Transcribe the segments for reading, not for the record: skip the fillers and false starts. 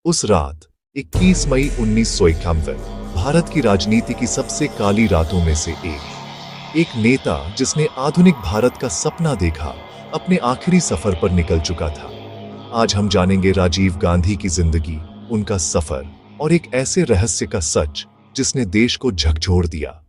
उस रात 21 मई 1991 भारत की राजनीति की सबसे काली रातों में से एक नेता जिसने आधुनिक भारत का सपना देखा अपने आखिरी सफर पर निकल चुका था। आज हम जानेंगे राजीव गांधी की जिंदगी, उनका सफर और एक ऐसे रहस्य का सच जिसने देश को झकझोर दिया।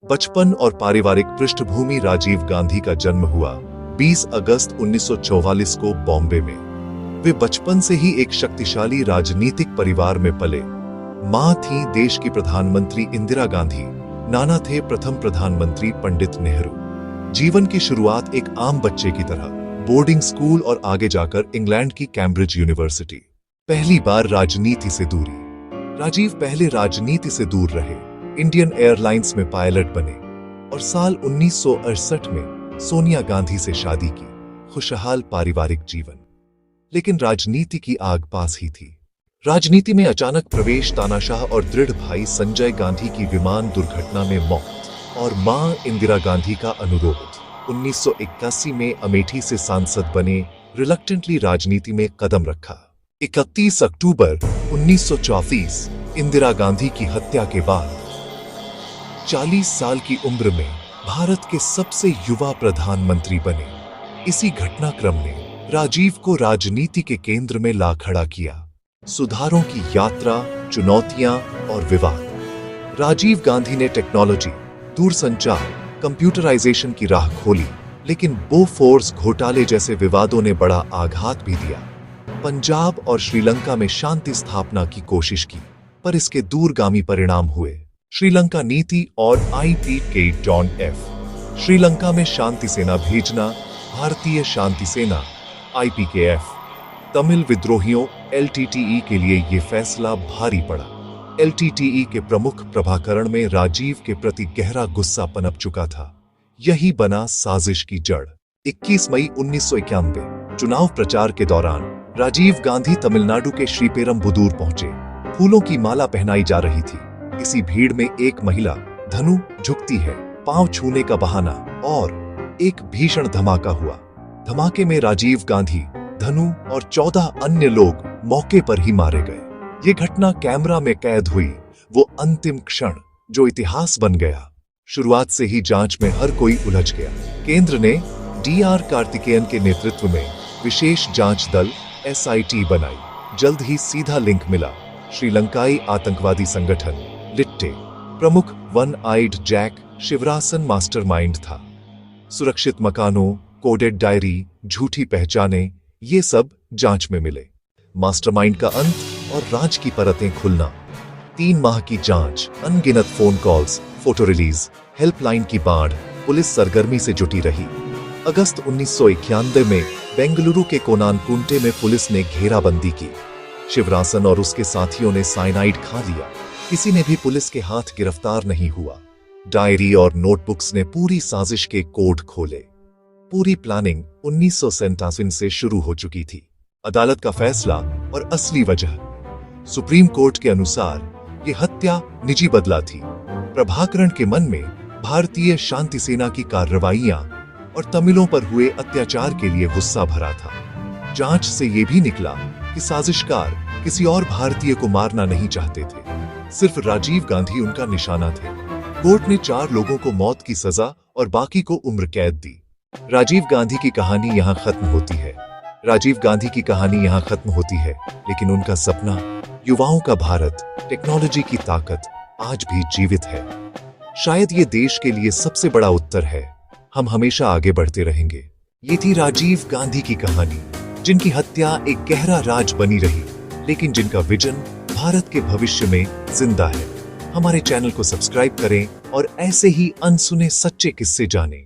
बचपन और पारिवारिक पृष्ठभूमि। राजीव गांधी का जन्म हुआ 20 अगस्त 1944 को बॉम्बे में। वे बचपन से ही एक शक्तिशाली राजनीतिक परिवार में पले। मां थी देश की प्रधानमंत्री इंदिरा गांधी, नाना थे प्रथम प्रधानमंत्री पंडित नेहरू। जीवन की शुरुआत एक आम बच्चे की तरह, बोर्डिंग स्कूल और आगे जाकर इंग्लैंड की कैम्ब्रिज यूनिवर्सिटी। पहली बार राजनीति से दूरी। राजीव पहले राजनीति से दूर रहे, इंडियन एयरलाइंस में पायलट बने और साल 1968 में सोनिया गांधी से शादी की। खुशहाल पारिवारिक जीवन। लेकिन राजनीति की आग पास ही थी। राजनीति में अचानक प्रवेश, तानाशाह और दृढ़ भाई संजय गांधी की विमान दुर्घटना में मौत और मां इंदिरा गांधी का अनुरोध। 1981 में अमेठी से सांसद बने, रिलक्टेंटली राजनीति में कदम रखा। 31 अक्टूबर 1934 इंदिरा गांधी की हत्या के बाद 40 साल की उम्र में भारत के सबसे युवा प्रधानमंत्री बने। इसी घटनाक्रम ने राजीव को राजनीति के केंद्र में ला खड़ा किया। सुधारों की यात्रा, चुनौतियां और विवाद। राजीव गांधी ने टेक्नोलॉजी, दूरसंचार, कंप्यूटराइजेशन की राह खोली, लेकिन बोफोर्स घोटाले जैसे विवादों ने बड़ा आघात भी दिया। पंजाब और श्रीलंका में शांति स्थापना की कोशिश की, पर इसके दूरगामी परिणाम हुए। श्रीलंका नीति और IPKF, श्रीलंका में शांति सेना भेजना, भारतीय शांति सेना IPKF, तमिल विद्रोहियों LTTE के लिए यह फैसला भारी पड़ा। LTTE के प्रमुख प्रभाकरण में राजीव के प्रति गहरा गुस्सा पनप चुका था। यही बना साजिश की जड़। 21 मई 1991 चुनाव प्रचार के दौरान राजीव गांधी तमिलनाडु के श्रीपेरम्बुदूर पहुंचे। फूलों की माला पहनाई जा रही थी। इसी भीड़ में एक महिला धनु झुकती है, पांव छूने का बहाना, और एक भीषण धमाका हुआ। धमाके में राजीव गांधी, धनु और 14 अन्य लोग मौके पर ही मारे गए। ये घटना कैमरा में कैद हुई, वो अंतिम क्षण जो इतिहास बन गया। शुरुआत से ही जांच में हर कोई उलझ गया। केंद्र ने DR कार्तिकेयन के नेतृत्व में विशेष जांच दल SIT बनाई। जल्द ही सीधा लिंक मिला। श्रीलंकाई आतंकवादी संगठन लिट्टे प्रमुख one eyed Jack Sivarasan mastermind था। सुरक्षित मकानों, कोडेड डायरी, झूठी पहचानें, ये सब जांच में मिले। मास्टरमाइंड का अंत और राज की परतें खुलना। 3 माह की जांच, अनगिनत phone calls, photo release, helpline की बाढ़, पुलिस सरगर्मी से जुटी रही। अगस्त 1991 में बेंगलुरु के कोनानकुंटे में पुलिस ने घेराबंदी की। शिवरासन और उसके साथियों ने साइनाइड खा लिया। किसी ने भी पुलिस के हाथ गिरफ्तार नहीं हुआ। डायरी और नोटबुक्स ने पूरी साजिश के कोड खोले। पूरी प्लानिंग 1987 से शुरू हो चुकी थी। अदालत का फैसला और असली वजह। सुप्रीम कोर्ट के अनुसार ये हत्या निजी बदला थी। प्रभाकरण के मन में भारतीय शांति सेना की कार्रवाइयां और तमिलों पर हुए अत्याचार के लिए गुस्सा भरा था। जांच से यह भी निकला कि साजिशकार किसी और भारतीय को मारना नहीं चाहते थे, सिर्फ राजीव गांधी उनका निशाना थे। कोर्ट ने 4 लोगों को मौत की सजा और बाकी को उम्र कैद दी। राजीव गांधी की कहानी यहाँ खत्म होती है। राजीव गांधी की कहानी यहाँ खत्म होती है, लेकिन उनका सपना, युवाओं का भारत, टेक्नोलॉजी की ताकत आज भी जीवित है। शायद ये देश के लिए सबसे बड़ा उत्तर है। हम हमेशा आगे बढ़ते रहेंगे। ये थी राजीव गांधी की कहानी, जिनकी हत्या एक गहरा राज बनी रही, लेकिन जिनका विजन भारत के भविष्य में जिंदा है। हमारे चैनल को सब्सक्राइब करें और ऐसे ही अनसुने सच्चे किस्से जानें।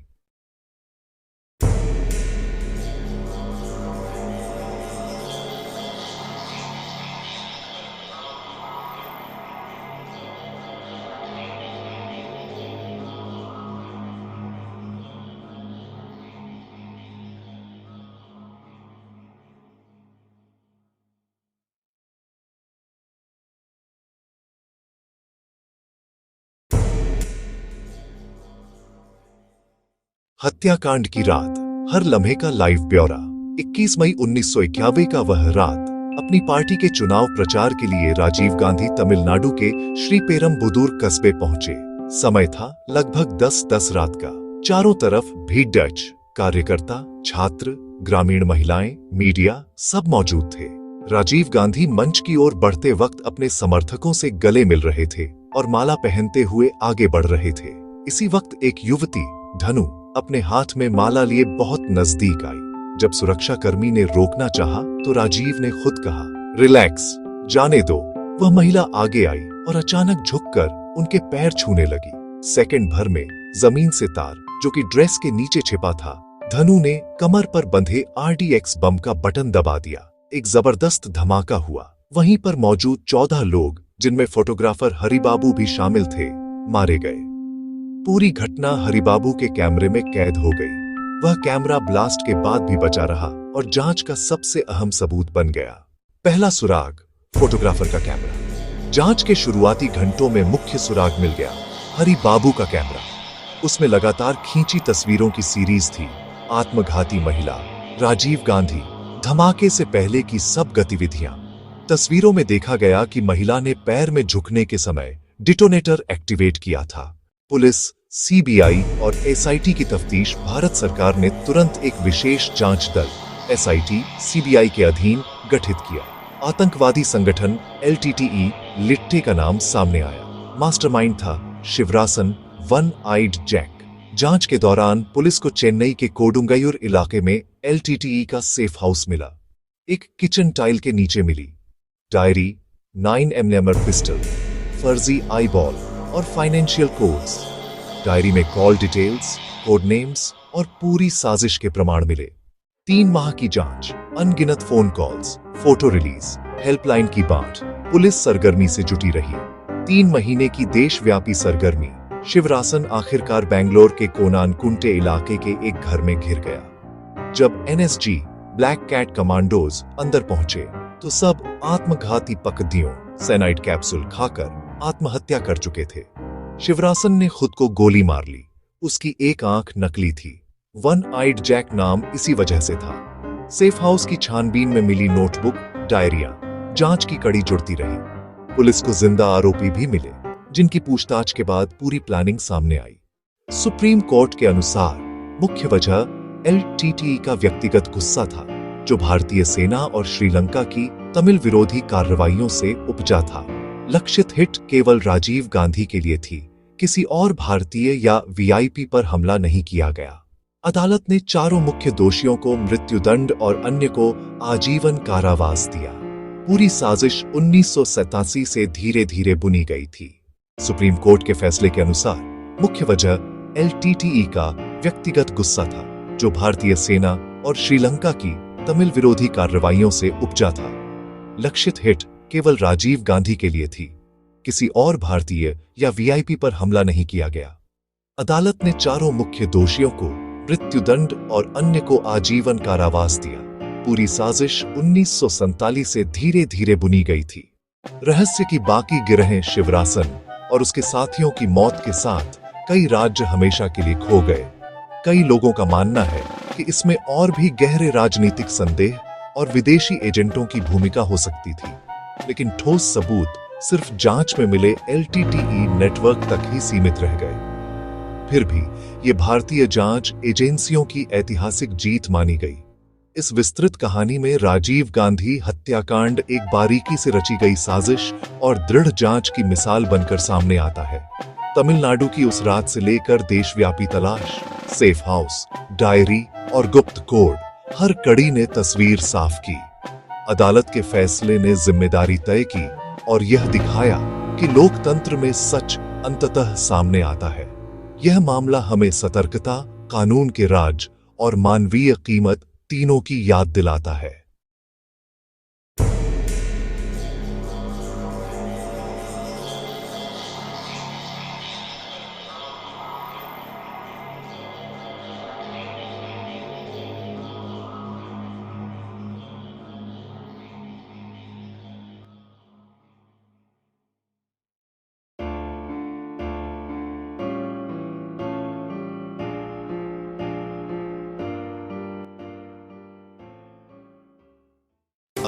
हत्याकांड की रात। हर लम्हे का लाइव ब्यौरा। 21 मई 1991 का वह रात। अपनी पार्टी के चुनाव प्रचार के लिए राजीव गांधी तमिलनाडु के श्रीपेरम्बुदूर कस्बे पहुंचे। समय था लगभग 10:10 रात का। चारों तरफ भीड़, डच कार्यकर्ता, छात्र, ग्रामीण महिलाएं, मीडिया सब मौजूद थे। राजीव गांधी मंच की ओर बढ़ते वक्त अपने समर्थकों से गले मिल रहे थे और माला पहनते हुए आगे बढ़ रहे थे। इसी वक्त एक युवती, धनु, अपने हाथ में माला लिए बहुत नजदीक आई। जब सुरक्षाकर्मी ने रोकना चाहा तो राजीव ने खुद कहा, रिलैक्स, जाने दो। वह महिला आगे आई और अचानक झुककर उनके पैर छूने लगी। सेकंड भर में जमीन से तार, जो कि ड्रेस के नीचे छिपा था, धनु ने कमर पर बंधे RDX बम का बटन दबा दिया। एक जबरदस्त धमाका हुआ। वहीं पर मौजूद 14 लोग, जिनमें फोटोग्राफर हरिबाबू भी शामिल थे, मारे गए। पूरी घटना हरिबाबू के कैमरे में कैद हो गई। वह कैमरा ब्लास्ट के बाद भी बचा रहा और जांच का सबसे अहम सबूत बन गया। पहला सुराग, फोटोग्राफर का कैमरा। जांच के शुरुआती घंटों में मुख्य सुराग मिल गया, हरिबाबू का कैमरा। उसमें लगातार खींची तस्वीरों की सीरीज थी। आत्मघाती महिला, राजीव गांधी, धमाके से पहले की सब गतिविधियां। तस्वीरों में देखा गया कि महिला ने पैर में झुकने के समय डिटोनेटर एक्टिवेट किया था। पुलिस, CBI और SIT की तफ्तीश भारत सरकार ने तुरंत एक विशेष जांच दल SIT, CBI के अधीन गठित किया। आतंकवादी संगठन LTTE लिट्टे का नाम सामने आया। मास्टरमाइंड था शिवरासन वन आइड जैक। जांच के दौरान पुलिस को चेन्नई के कोडुंगयुर इलाके में LTTE का सेफ हाउस मिला। एक किचन टाइल के नीचे मिली डायरी, 9mm पिस्टल, फर्जी आईबॉल और फाइनेंशियल कोड्स। डायरी में कॉल डिटेल्स, कोड नेम्स और पूरी साजिश के प्रमाण मिले। 3 माह की जांच, अनगिनत phone calls, photo release, helpline की बांट, पुलिस सरगर्मी से जुटी रही। 3 महीने की देशव्यापी सरगर्मी। शिवरासन आखिरकार बेंगलोर के कोनानकुंटे इलाके के एक घर में घिर गया। जब NSG ब्लैक कैट कमांडोज अंदर पहुंचे तो सब आत्मघाती पकड़ियों, साइनाइड कैप्सूल खाकर आत्महत्या कर चुके थे। शिवरासन ने खुद को गोली मार ली। उसकी एक आंख नकली थी। वन आइड जैक नाम इसी वजह से था। सेफ हाउस की छानबीन में मिली नोटबुक, डायरिया, जांच की कड़ी जुड़ती रही। पुलिस को जिंदा आरोपी भी मिले, जिनकी पूछताछ के बाद पूरी प्लानिंग सामने आई। सुप्रीम कोर्ट के अनुसार मुख्य वजह LTTE का व्यक्तिगत गुस्सा था, जो भारतीय सेना और श्रीलंका की तमिल विरोधी कार्रवाइयों से उपजा था। लक्षित हिट केवल राजीव गांधी के लिए थी। किसी और भारतीय या VIP पर हमला नहीं किया गया। अदालत ने चारों मुख्य दोषियों को मृत्युदंड और अन्य को आजीवन कारावास दिया। पूरी साजिश 1987 से धीरे धीरे बुनी गई थी। सुप्रीम कोर्ट के फैसले के अनुसार मुख्य वजह LTTE का व्यक्तिगत गुस्सा था, जो भारतीय सेना और श्रीलंका की तमिल विरोधी कार्रवाइयों से उपजा था। लक्षित हिट केवल राजीव गांधी के लिए थी। किसी और भारतीय या VIP पर हमला नहीं किया गया। अदालत ने चारों मुख्य दोषियों को मृत्युदंड और अन्य को आजीवन कारावास दिया। पूरी साजिश 1947 से धीरे धीरे बुनी गई थी। रहस्य की बाकी गिरहें शिवरासन और उसके साथियों की मौत के साथ कई राज्य हमेशा के लिए खो गए। कई लोगों का मानना है कि इसमें और भी गहरे राजनीतिक संदेह और विदेशी एजेंटों की भूमिका हो सकती थी, लेकिन ठोस सबूत सिर्फ जांच में मिले LTTE नेटवर्क तक ही सीमित रह गए। फिर भी ये भारतीय जांच एजेंसियों की ऐतिहासिक जीत मानी गई। इस विस्तृत कहानी में राजीव गांधी हत्याकांड एक बारीकी से रची गई साजिश और दृढ़ जांच की मिसाल बनकर सामने आता है। तमिलनाडु की उस रात से लेकर देशव्यापी तलाश, सेफ हाउस, डायरी और गुप्त कोड, हर कड़ी ने तस्वीर साफ की। अदालत के फैसले ने जिम्मेदारी तय की और यह दिखाया कि लोकतंत्र में सच अंततः सामने आता है। यह मामला हमें सतर्कता, कानून के राज और मानवीय कीमत तीनों की याद दिलाता है।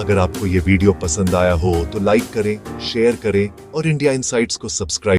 अगर आपको ये वीडियो पसंद आया हो तो लाइक करें, शेयर करें और इंडिया इनसाइट्स को सब्सक्राइब